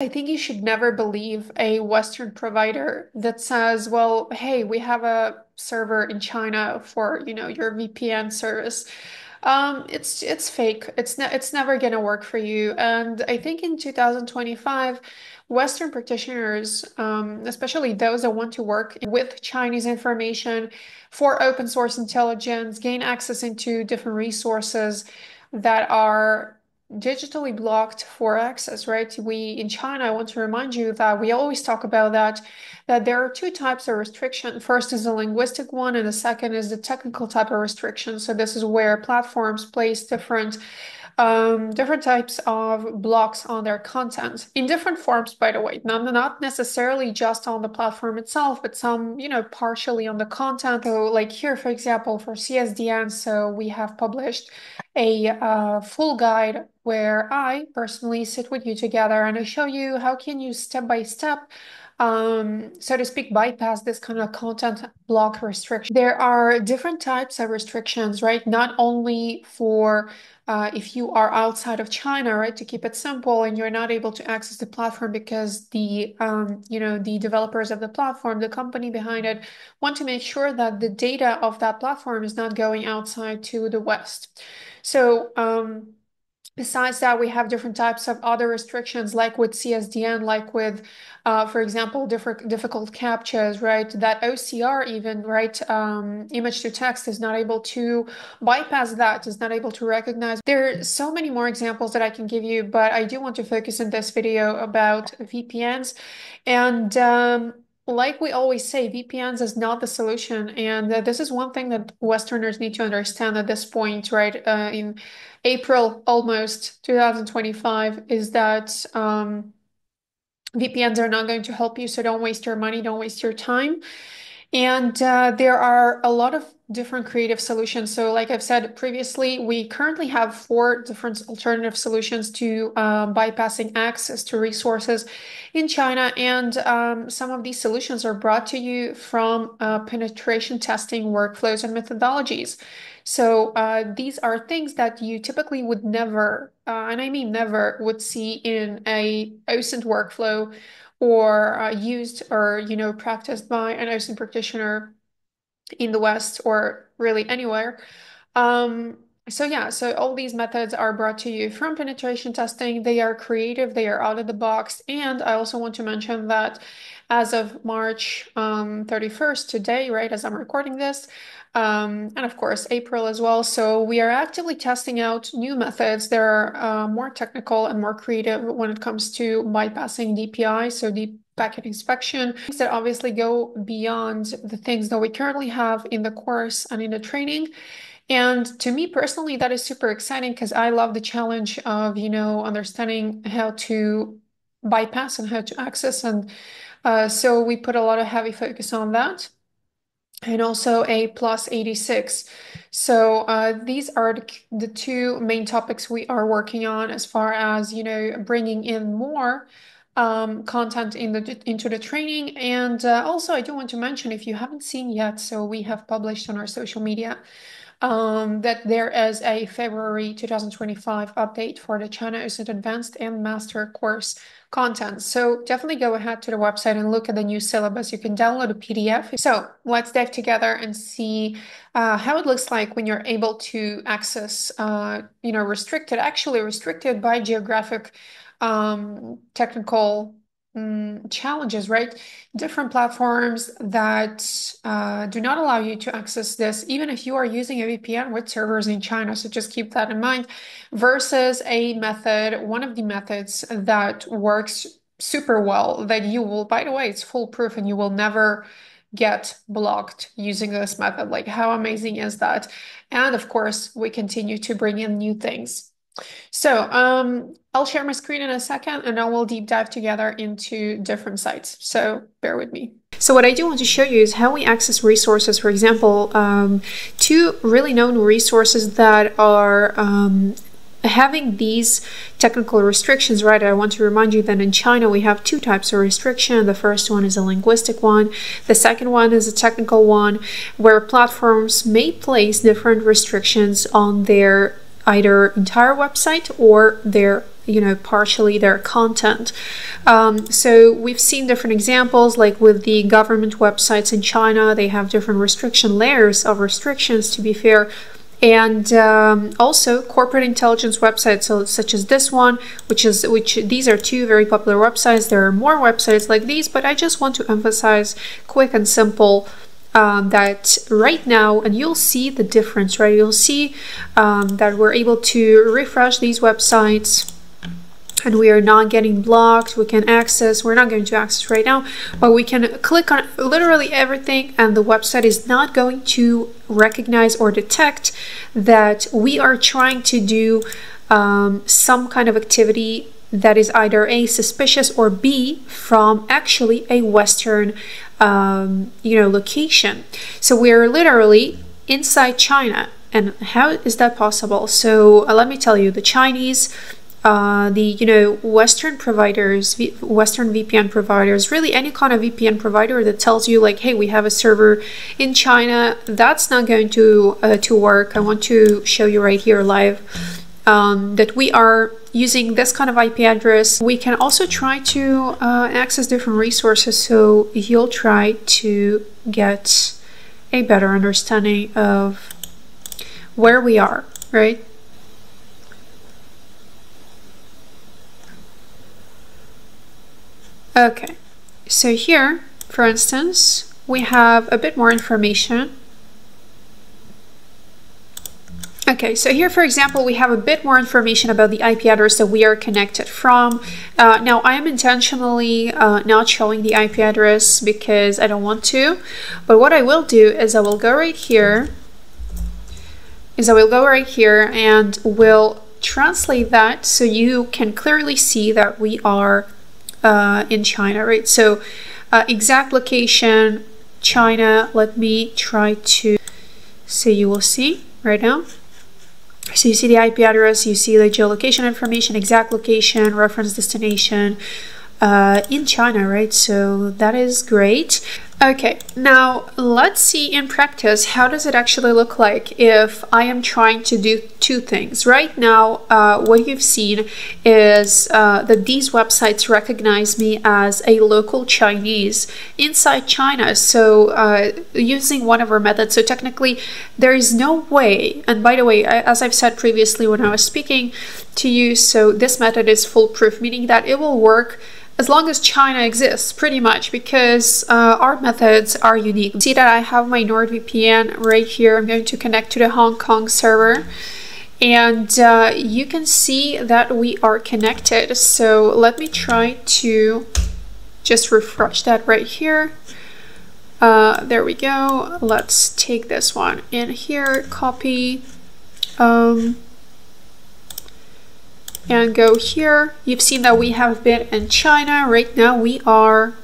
I think you should never believe a Western provider that says, well, hey, we have a server in China for, your VPN service. It's fake. It's never gonna work for you. And I think in 2025, Western practitioners, especially those that want to work with Chinese information for open source intelligence, gain access into different resources that are digitally blocked for access, right? We in China, I want to remind you that we always talk about that there are two types of restriction. First is the linguistic one, and the second is the technical type of restriction. So this is where platforms place different types of blocks on their content in different forms, by the way, not necessarily just on the platform itself, but some, partially on the content. So like here, for example, for CSDN, so we have published a full guide where I personally sit with you together and I show you how can you step by step, so to speak, bypass this kind of content block restriction. There are different types of restrictions, right? Not only for if you are outside of China, right, to keep it simple, and you're not able to access the platform because the developers of the platform, the company behind it, want to make sure that the data of that platform is not going outside to the West. So, besides that, we have different types of other restrictions, like with CSDN, like with, for example, difficult captchas, right? That OCR even, right? Image to text is not able to bypass that, is not able to recognize. There are so many more examples that I can give you, but I do want to focus in this video about VPNs. And like we always say, VPNs is not the solution. And this is one thing that Westerners need to understand at this point, right? In April almost 2025, is that VPNs are not going to help you. So don't waste your money, don't waste your time. And there are a lot of different creative solutions. So, like I've said previously, we currently have four different alternative solutions to bypassing access to resources in China. And some of these solutions are brought to you from penetration testing workflows and methodologies. So, these are things that you typically would never, and I mean never, would see in a OSINT workflow or used or practiced by an OSINT practitioner in the West or really anywhere. Um, so yeah, so all these methods are brought to you from penetration testing. They are creative, they are out of the box, and I also want to mention that as of March 31st, today, right, as I'm recording this, and of course April as well. So we are actively testing out new methods. They're more technical and more creative when it comes to bypassing DPI, so deep packet inspection, things that obviously go beyond the things that we currently have in the course and in the training. And to me personally, that is super exciting because I love the challenge of, understanding how to bypass and how to access. And so we put a lot of heavy focus on that. And also a plus 86. So these are the two main topics we are working on as far as, bringing in more content into the training. And also, I do want to mention, if you haven't seen yet, so we have published on our social media that there is a February 2025 update for the China OSINT Advanced and Master course content. So definitely go ahead to the website and look at the new syllabus. You can download a PDF. So let's dive together and see how it looks like when you're able to access, actually restricted by geographic technical challenges, right? Different platforms that do not allow you to access this, even if you are using a VPN with servers in China. So just keep that in mind, versus a method, one of the methods that works super well, that you will, by the way, it's foolproof and you will never get blocked using this method. Like, how amazing is that? And of course, we continue to bring in new things. So, I'll share my screen in a second and then we'll deep dive together into different sites. So bear with me. So what I do want to show you is how we access resources. For example, two really known resources that are having these technical restrictions, right? I want to remind you that in China we have two types of restriction. The first one is a linguistic one. The second one is a technical one, where platforms may place different restrictions on their either entire website or their partially their content. So we've seen different examples, like with the government websites in China. They have different restriction layers of restrictions, to be fair. And also corporate intelligence websites, so such as this one, which these are two very popular websites. There are more websites like these, but I just want to emphasize quick and simple that right now, and you'll see the difference, right? You'll see that we're able to refresh these websites and we are not getting blocked. We can access, we're not going to access right now, but we can click on literally everything and the website is not going to recognize or detect that we are trying to do some kind of activity that is either A, suspicious, or B, from actually a Western location. So we're literally inside China. And how is that possible? So let me tell you, the Chinese, Western providers, Western VPN providers, really any kind of VPN provider that tells you like, hey, we have a server in China, that's not going to work. I want to show you right here live that we are using this kind of IP address. We can also try to access different resources, so you'll try to get a better understanding of where we are, right? Okay, so here, for instance, we have a bit more information. Okay, so here, for example, we have a bit more information about the IP address that we are connected from. Now, I am intentionally not showing the IP address because I don't want to, but what I will do is I will go right here, and will translate that so you can clearly see that we are in China, right? So exact location, China. Let me try to, so you will see right now. So you see the IP address, you see the geolocation information, exact location, reference destination in China, right? So that is great. Okay, now let's see in practice, how does it actually look like if I am trying to do two things? Right now, what you've seen is that these websites recognize me as a local Chinese inside China. So using one of our methods, so technically there is no way, and by the way, as I've said previously when I was speaking to you, so this method is foolproof, meaning that it will work as long as China exists, pretty much, because our methods are unique. See that I have my NordVPN right here. I'm going to connect to the Hong Kong server, and you can see that we are connected. So let me try to just refresh that right here. There we go. Let's take this one in here, copy, and go here. You've seen that we have been in China. Right now we are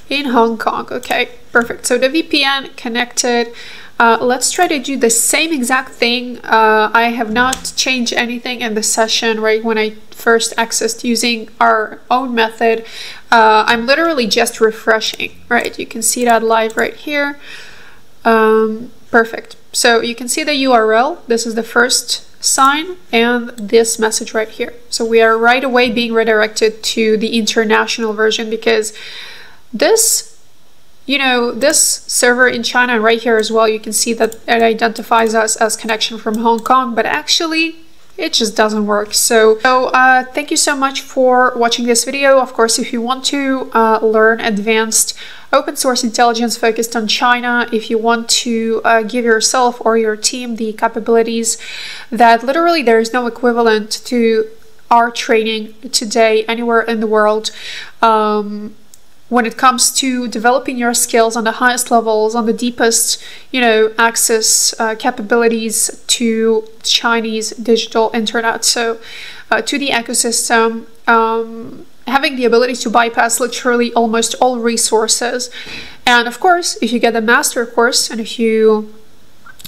in Hong Kong. Okay, perfect. So the VPN connected. Let's try to do the same exact thing. I have not changed anything in the session, right? When I first accessed using our own method, I'm literally just refreshing, right? You can see that live right here. Perfect. So you can see the URL. This is the first sign and this message right here. So we are right away being redirected to the international version, because this, this server in China, and right here as well, you can see that it identifies us as connection from Hong Kong, but actually it just doesn't work. So thank you so much for watching this video. Of course, if you want to learn advanced open source intelligence focused on China, if you want to give yourself or your team the capabilities that literally there is no equivalent to our training today anywhere in the world, when it comes to developing your skills on the highest levels, on the deepest, access capabilities to Chinese digital internet, so to the ecosystem, having the ability to bypass literally almost all resources. And of course, if you get the master course and if you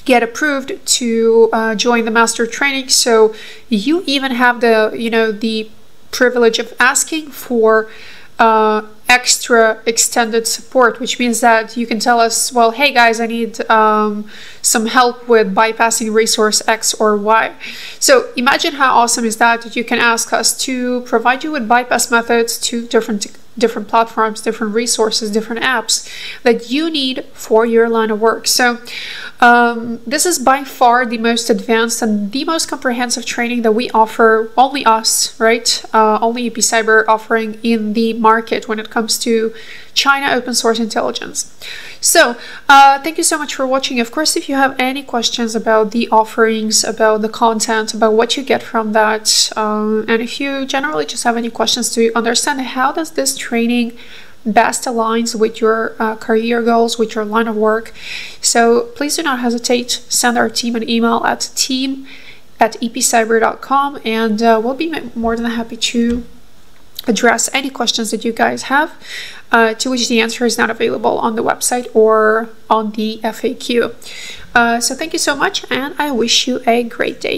get approved to join the master training, so you even have the, the privilege of asking for extra extended support, which means that you can tell us, well, hey guys, I need some help with bypassing resource X or Y. So imagine how awesome is that you can ask us to provide you with bypass methods to different platforms, different resources, different apps that you need for your line of work. So this is by far the most advanced and the most comprehensive training that we offer, only us, right? Only EPCYBER offering in the market when it comes to China open source intelligence. So thank you so much for watching. Of course, if you have any questions about the offerings, about the content, about what you get from that, and if you generally just have any questions to understand how does this training best aligns with your career goals, with your line of work, so please do not hesitate. Send our team an email at team@epcyber.com, and we'll be more than happy to address any questions that you guys have, to which the answer is not available on the website or on the FAQ. So thank you so much, and I wish you a great day.